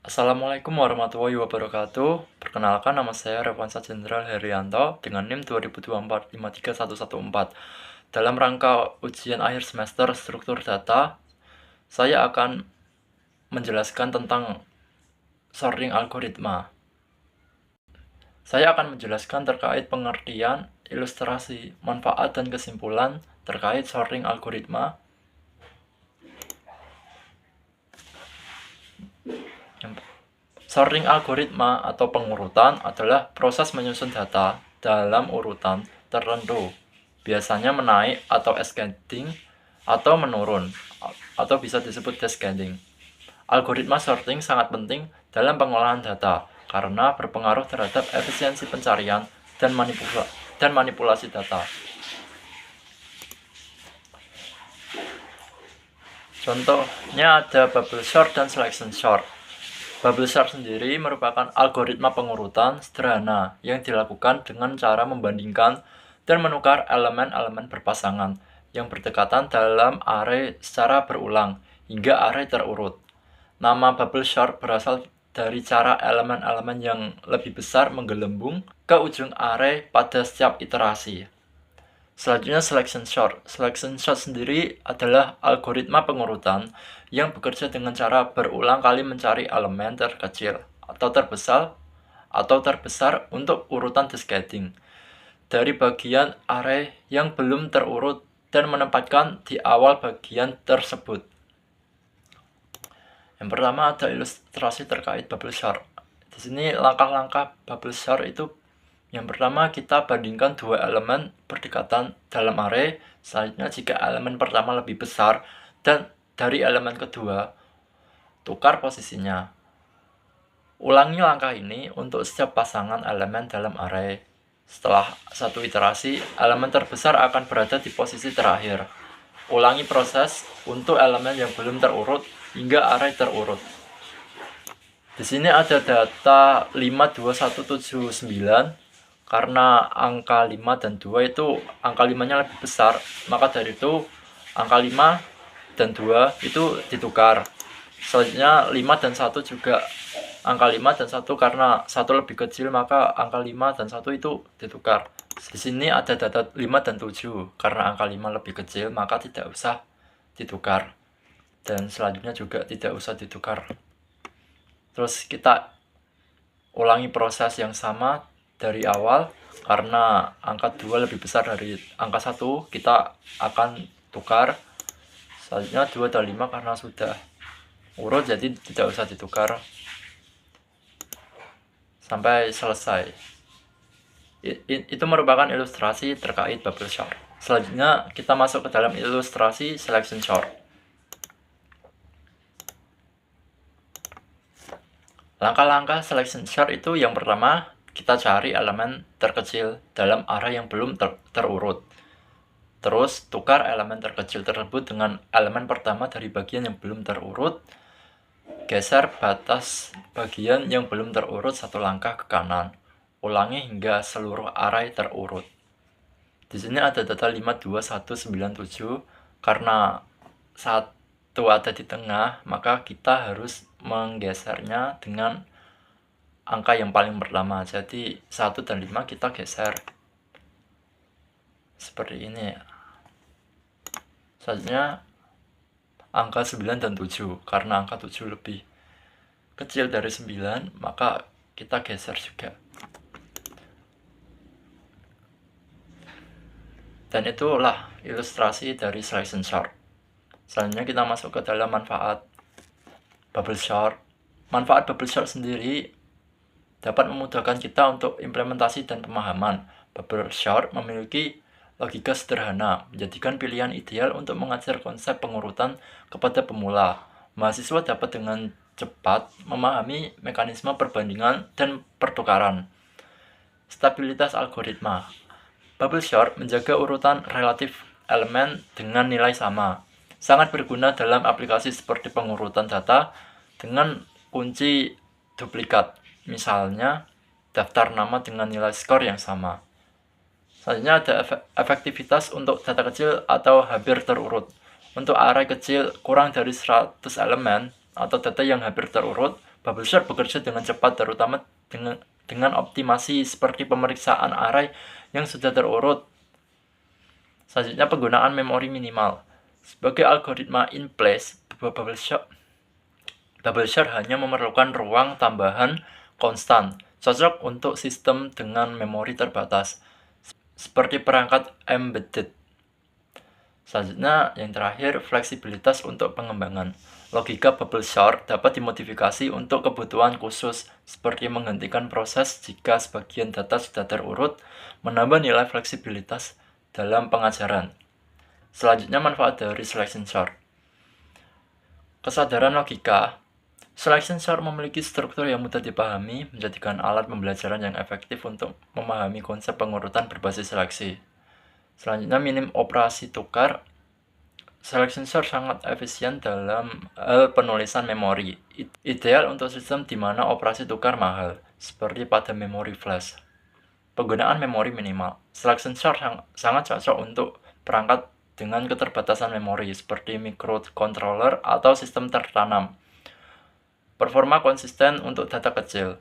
Assalamualaikum warahmatullahi wabarakatuh. Perkenalkan, nama saya Revansa Jenderal Herianto dengan NIM 2024 Dalam rangka ujian akhir semester struktur data, saya akan menjelaskan tentang sorting algoritma. Saya akan menjelaskan terkait pengertian, ilustrasi, manfaat, dan kesimpulan terkait sorting algoritma. Sorting algoritma atau pengurutan adalah proses menyusun data dalam urutan tertentu, biasanya menaik atau ascending atau menurun, atau bisa disebut descending. Algoritma sorting sangat penting dalam pengolahan data karena berpengaruh terhadap efisiensi pencarian dan manipulasi data. Contohnya ada bubble sort dan selection sort. Bubble sort sendiri merupakan algoritma pengurutan sederhana yang dilakukan dengan cara membandingkan dan menukar elemen-elemen berpasangan yang berdekatan dalam array secara berulang hingga array terurut. Nama bubble sort berasal dari cara elemen-elemen yang lebih besar menggelembung ke ujung array pada setiap iterasi. Selanjutnya selection sort. Selection sort sendiri adalah algoritma pengurutan yang bekerja dengan cara berulang kali mencari elemen terkecil atau terbesar untuk urutan descending dari bagian array yang belum terurut dan menempatkan di awal bagian tersebut. Yang pertama ada ilustrasi terkait bubble sort. Di sini langkah-langkah bubble sort itu yang pertama kita bandingkan dua elemen berdekatan dalam array. Selanjutnya jika elemen pertama lebih besar dan dari elemen kedua, tukar posisinya. Ulangi langkah ini untuk setiap pasangan elemen dalam array. Setelah satu iterasi, elemen terbesar akan berada di posisi terakhir. Ulangi proses untuk elemen yang belum terurut hingga array terurut. Di sini ada data 52179. Karena angka 5 dan 2 itu angka 5-nya lebih besar, maka dari itu angka 5 dan 2 itu ditukar. Selanjutnya 5 dan 1 juga angka 5 dan 1 karena 1 lebih kecil, maka angka 5 dan 1 itu ditukar. Di sini ada data 5 dan 7. Karena angka 5 lebih kecil, maka tidak usah ditukar. Dan selanjutnya juga tidak usah ditukar. Terus kita ulangi proses yang sama dari awal. Karena angka 2 lebih besar dari angka 1, kita akan tukar. Selanjutnya 2 dan 5 karena sudah urut, jadi tidak usah ditukar sampai selesai. Itu merupakan ilustrasi terkait bubble sort. Selanjutnya kita masuk ke dalam ilustrasi selection sort. Langkah-langkah selection sort itu yang pertama, kita cari elemen terkecil dalam array yang belum terurut. Terus tukar elemen terkecil tersebut dengan elemen pertama dari bagian yang belum terurut. Geser batas bagian yang belum terurut satu langkah ke kanan. Ulangi hingga seluruh array terurut. Di sini ada data 52197. Karena satu ada di tengah, maka kita harus menggesernya dengan angka yang paling pertama. Jadi 1 dan 5 kita geser seperti ini. Selanjutnya angka 9 dan 7. Karena angka 7 lebih kecil dari 9, maka kita geser juga. Dan itulah ilustrasi dari selection sort. Selanjutnya kita masuk ke dalam manfaat bubble sort. Manfaat bubble sort sendiri dapat memudahkan kita untuk implementasi dan pemahaman. Bubble sort memiliki logika sederhana, menjadikan pilihan ideal untuk mengajar konsep pengurutan kepada pemula. Mahasiswa dapat dengan cepat memahami mekanisme perbandingan dan pertukaran. Stabilitas algoritma. Bubble sort menjaga urutan relatif elemen dengan nilai sama. Sangat berguna dalam aplikasi seperti pengurutan data dengan kunci duplikat. Misalnya, daftar nama dengan nilai skor yang sama. Selanjutnya ada efektivitas untuk data kecil atau hampir terurut. Untuk array kecil kurang dari 100 elemen, atau data yang hampir terurut, bubble sort bekerja dengan cepat, terutama dengan optimasi seperti pemeriksaan array yang sudah terurut. Selanjutnya, penggunaan memori minimal. Sebagai algoritma in place, bubble sort hanya memerlukan ruang tambahan konstan, cocok untuk sistem dengan memori terbatas, seperti perangkat embedded. Selanjutnya, yang terakhir, fleksibilitas untuk pengembangan. Logika bubble sort dapat dimodifikasi untuk kebutuhan khusus, seperti menghentikan proses jika sebagian data sudah terurut, menambah nilai fleksibilitas dalam pengajaran. Selanjutnya, manfaat dari selection sort. Kesadaran logika. Selection sort memiliki struktur yang mudah dipahami, menjadikan alat pembelajaran yang efektif untuk memahami konsep pengurutan berbasis seleksi. Selanjutnya, minim operasi tukar. Selection sort sangat efisien dalam hal penulisan memori, ideal untuk sistem di mana operasi tukar mahal, seperti pada memori flash. Penggunaan memori minimal. Selection sort sangat cocok untuk perangkat dengan keterbatasan memori, seperti microcontroller atau sistem tertanam. Performa konsisten untuk data kecil.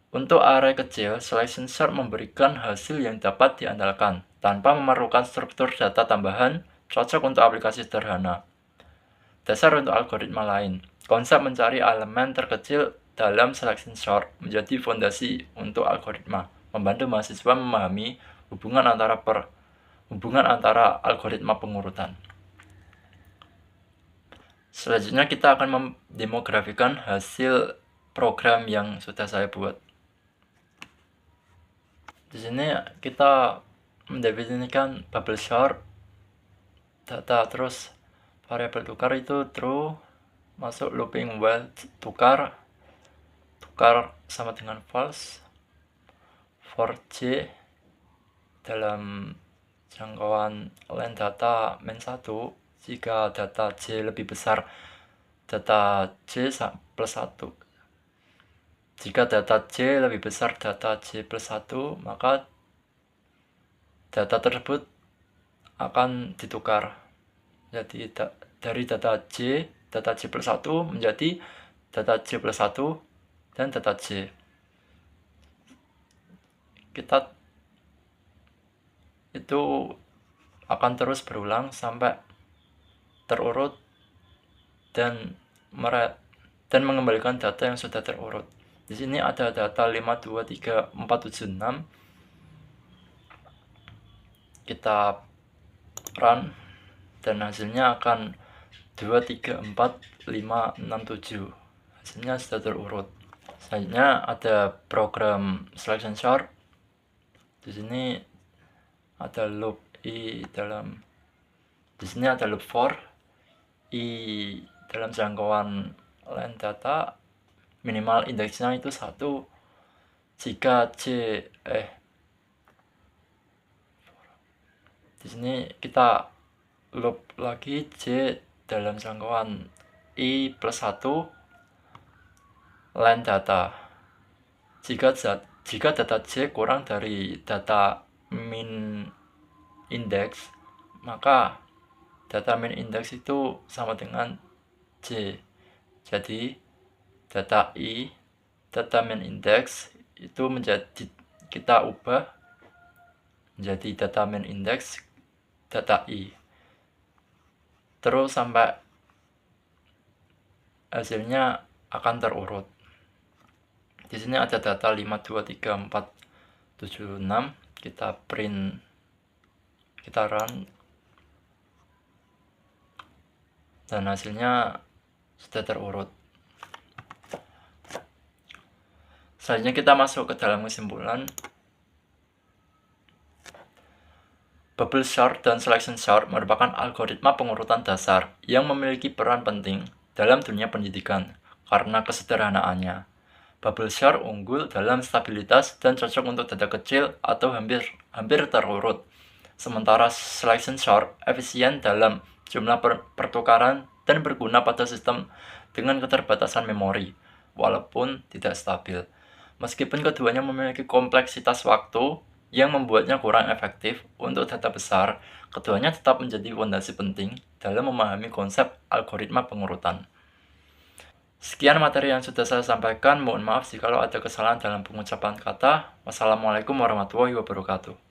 Untuk array kecil, selection sort memberikan hasil yang dapat diandalkan, tanpa memerlukan struktur data tambahan, cocok untuk aplikasi sederhana. Dasar untuk algoritma lain. Konsep mencari elemen terkecil dalam selection sort menjadi fondasi untuk algoritma, membantu mahasiswa memahami hubungan antara algoritma pengurutan. Selanjutnya kita akan mendemografikan hasil program yang sudah saya buat. Di sini kita mendefinisikan bubble sort data, terus variabel tukar itu true, masuk looping while tukar sama dengan false, for j dalam jangkauan len data min 1 jika data j lebih besar data j plus 1. Jika data j lebih besar data j plus 1, maka data tersebut akan ditukar. Jadi dari data j plus 1 menjadi data j plus 1 dan data j. Kita itu akan terus berulang sampai terurut dan mengembalikan data yang sudah terurut. Di sini ada data 5, 2, 3, 4, 7, 6. Kita run dan hasilnya akan 2, 3, 4, 5, 6, 7. Hasilnya sudah terurut. Selanjutnya ada program selection sort. Di sini ada loop di sini ada loop for i dalam jangkauan len data, minimal indeksnya itu 1 jika di sini kita loop lagi j dalam jangkauan i plus 1 len data. Jika data j kurang dari data min index, maka data min index itu sama dengan j. Jadi data min index itu kita ubah menjadi data min index data i, terus sampai hasilnya akan terurut. Di sini ada data 5, 2, 3, 4, 7, 6. Kita print, kita run, dan hasilnya sudah terurut. Selanjutnya kita masuk ke dalam kesimpulan. Bubble sort dan selection sort merupakan algoritma pengurutan dasar yang memiliki peran penting dalam dunia pendidikan karena kesederhanaannya. Bubble sort unggul dalam stabilitas dan cocok untuk data kecil atau hampir terurut. Sementara selection sort efisien dalam jumlah pertukaran dan berguna pada sistem dengan keterbatasan memori, walaupun tidak stabil. Meskipun keduanya memiliki kompleksitas waktu yang membuatnya kurang efektif untuk data besar, keduanya tetap menjadi fondasi penting dalam memahami konsep algoritma pengurutan. Sekian materi yang sudah saya sampaikan. Mohon maaf jika ada kesalahan dalam pengucapan kata. Wassalamualaikum warahmatullahi wabarakatuh.